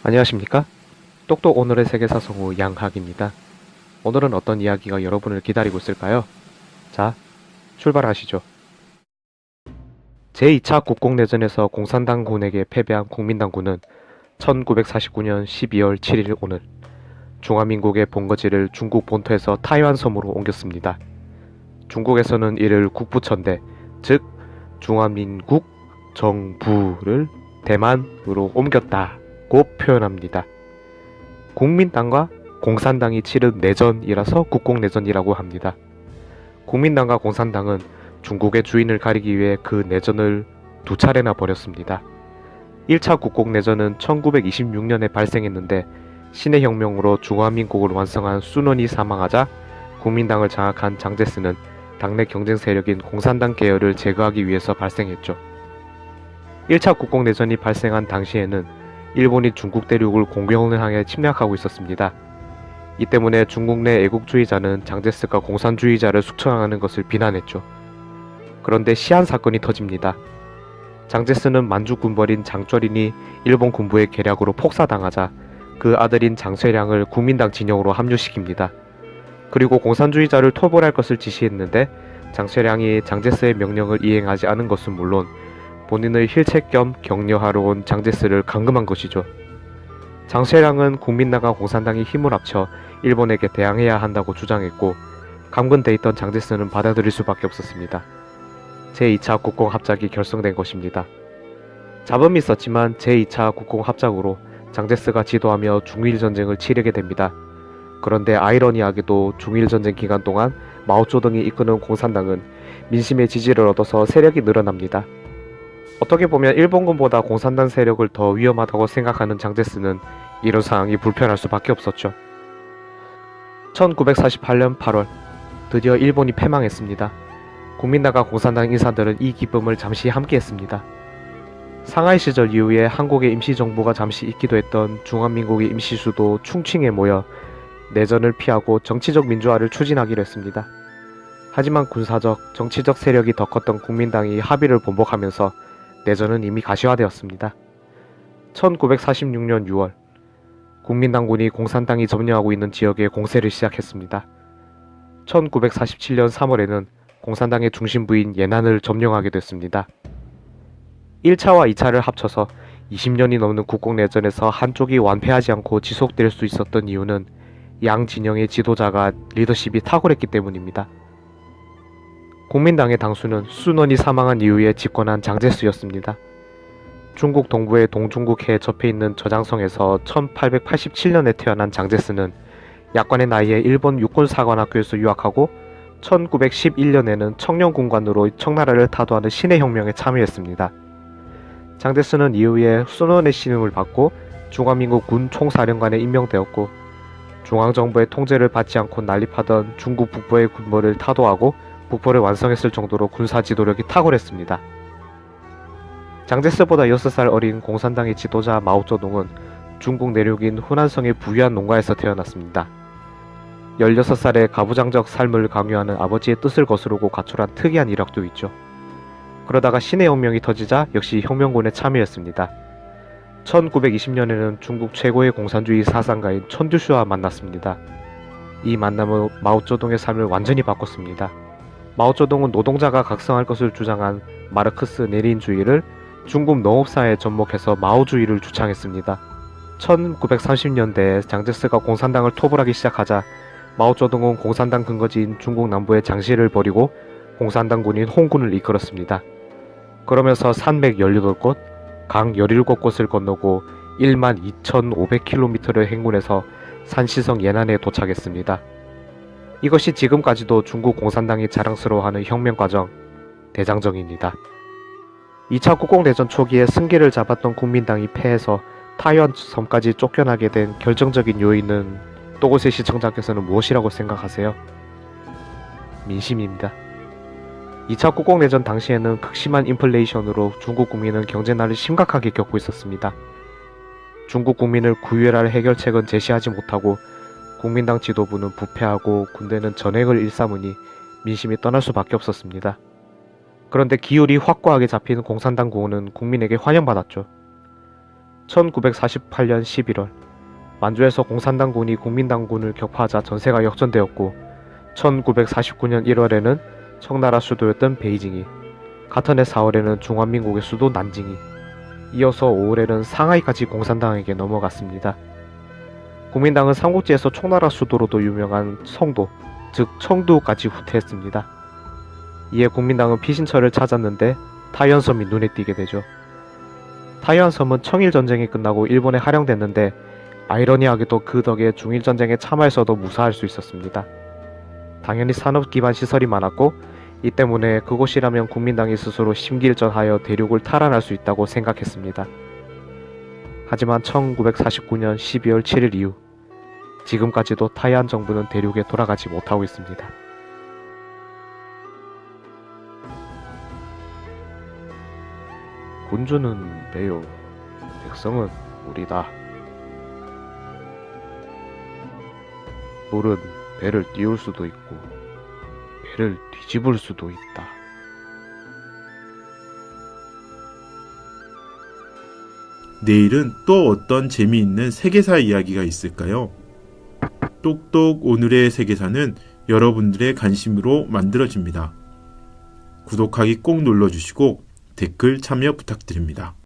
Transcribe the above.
안녕하십니까? 똑똑 오늘의 세계사 성우 양학입니다. 오늘은 어떤 이야기가 여러분을 기다리고 있을까요? 자, 출발하시죠. 제2차 국공내전에서 공산당군에게 패배한 국민당군은 1949년 12월 7일 오늘 중화민국의 본거지를 중국 본토에서 타이완 섬으로 옮겼습니다. 중국에서는 이를 국부천대, 즉 중화민국 정부를 대만으로 옮겼다고 표현합니다. 국민당과 공산당이 치른 내전이라서 국공내전이라고 합니다. 국민당과 공산당은 중국의 주인을 가리기 위해 그 내전을 두 차례나 벌였습니다. 1차 국공내전은 1926년에 발생했는데 신의 혁명으로 중화민국을 완성한 순원이 사망하자 국민당을 장악한 장제스는 당내 경쟁 세력인 공산당 계열을 제거하기 위해서 발생했죠. 1차 국공내전이 발생한 당시에는 일본이 중국 대륙을 공경을 향해 침략하고 있었습니다. 이 때문에 중국 내 애국주의자는 장제스가 공산주의자를 숙청하는 것을 비난했죠. 그런데 시한 사건이 터집니다. 장제스는 만주 군벌인 장쩌린이 일본 군부의 계략으로 폭사당하자 그 아들인 장쇠량을 국민당 진영으로 합류시킵니다. 그리고 공산주의자를 토벌할 것을 지시했는데 장쇠량이 장제스의 명령을 이행하지 않은 것은 물론 본인을 힐책 겸 격려하러 온 장제스를 감금한 것이죠. 장쇠량은 국민당과 공산당이 힘을 합쳐 일본에게 대항해야 한다고 주장했고 감금돼 있던 장제스는 받아들일 수밖에 없었습니다. 제2차 국공합작이 결성된 것입니다. 잡음이 있었지만 제2차 국공합작으로 장제스가 지도하며 중일전쟁을 치르게 됩니다. 그런데 아이러니하게도 중일전쟁 기간 동안 마오쩌둥이 이끄는 공산당은 민심의 지지를 얻어서 세력이 늘어납니다. 어떻게 보면 일본군보다 공산당 세력을 더 위험하다고 생각하는 장제스는 이런 상황이 불편할 수밖에 없었죠. 1948년 8월 드디어 일본이 패망했습니다. 국민당과 공산당 인사들은 이 기쁨을 잠시 함께했습니다. 상하이 시절 이후에 한국의 임시정부가 잠시 있기도 했던 중화민국의 임시수도 충칭에 모여 내전을 피하고 정치적 민주화를 추진하기로 했습니다. 하지만 군사적, 정치적 세력이 더 컸던 국민당이 합의를 번복하면서 내전은 이미 가시화되었습니다. 1946년 6월 국민당군이 공산당이 점령하고 있는 지역에 공세를 시작했습니다. 1947년 3월에는 공산당의 중심부인 예난을 점령하게 됐습니다. 1차와 2차를 합쳐서 20년이 넘는 국공내전에서 한쪽이 완패하지 않고 지속될 수 있었던 이유는 양 진영의 지도자가 리더십이 탁월했기 때문입니다. 국민당의 당수는 순원이 사망한 이후에 집권한 장제스였습니다. 중국 동부의 동중국해에 접해있는 저장성에서 1887년에 태어난 장제스는 약관의 나이에 일본 육군사관학교에서 유학하고 1911년에는 청년군관으로 청나라를 타도하는 신의 혁명에 참여했습니다. 장제스는 이후에 순원의 신임을 받고 중화민국 군 총사령관에 임명되었고 중앙정부의 통제를 받지 않고 난립하던 중국 북부의 군부를 타도하고 북부를 완성했을 정도로 군사 지도력이 탁월했습니다. 장제스보다 6살 어린 공산당의 지도자 마오쩌둥은 중국 내륙인 후난성의 부유한 농가에서 태어났습니다. 16살에 가부장적 삶을 강요하는 아버지의 뜻을 거스르고 가출한 특이한 이력도 있죠. 그러다가 신의 혁명이 터지자 역시 혁명군에 참여했습니다. 1920년에는 중국 최고의 공산주의 사상가인 천두슈와 만났습니다. 이 만남은 마오쩌둥의 삶을 완전히 바꿨습니다. 마오쩌둥은 노동자가 각성할 것을 주장한 마르크스 레닌주의를 중국 농업사에 접목해서 마오주의를 주창했습니다. 1930년대에 장제스가 공산당을 토벌하기 시작하자 마오쩌둥은 공산당 근거지인 중국 남부의 장시를 버리고 공산당군인 홍군을 이끌었습니다. 그러면서 산맥 18곳, 강 17곳을 건너고 12,500km를 행군해서 산시성 예난에 도착했습니다. 이것이 지금까지도 중국 공산당이 자랑스러워하는 혁명 과정, 대장정입니다. 2차 국공내전 초기에 승기를 잡았던 국민당이 패해서 타이완 섬까지 쫓겨나게 된 결정적인 요인은 또고세 시청자께서는 무엇이라고 생각하세요? 민심입니다. 2차 국공내전 당시에는 극심한 인플레이션으로 중국 국민은 경제난을 심각하게 겪고 있었습니다. 중국 국민을 구휼할 해결책은 제시하지 못하고 국민당 지도부는 부패하고 군대는 전횡을 일삼으니 민심이 떠날 수밖에 없었습니다. 그런데 기울이 확고하게 잡힌 공산당 구호는 국민에게 환영받았죠. 1948년 11월 만주에서 공산당군이 국민당군을 격파하자 전세가 역전되었고 1949년 1월에는 청나라 수도였던 베이징이, 같은 해 4월에는 중화민국의 수도 난징이, 이어서 5월에는 상하이까지 공산당에게 넘어갔습니다. 국민당은 삼국지에서 총나라 수도로도 유명한 성도, 즉 청두까지 후퇴했습니다. 이에 국민당은 피신처를 찾았는데 타이완섬이 눈에 띄게 되죠. 타이완섬은 청일전쟁이 끝나고 일본에 할양됐는데 아이러니하게도 그 덕에 중일전쟁에 참여해서도 무사할 수 있었습니다. 당연히 산업 기반 시설이 많았고 이 때문에 그곳이라면 국민당이 스스로 심기일전하여 대륙을 탈환할 수 있다고 생각했습니다. 하지만 1949년 12월 7일 이후 지금까지도 타이완 정부는 대륙에 돌아가지 못하고 있습니다. 군주는 매요, 백성은 우리다. 물은 배를 띄울 수도 있고 배를 뒤집을 수도 있다. 내일은 또 어떤 재미있는 세계사 이야기가 있을까요? 똑똑 오늘의 세계사는 여러분들의 관심으로 만들어집니다. 구독하기 꼭 눌러주시고 댓글 참여 부탁드립니다.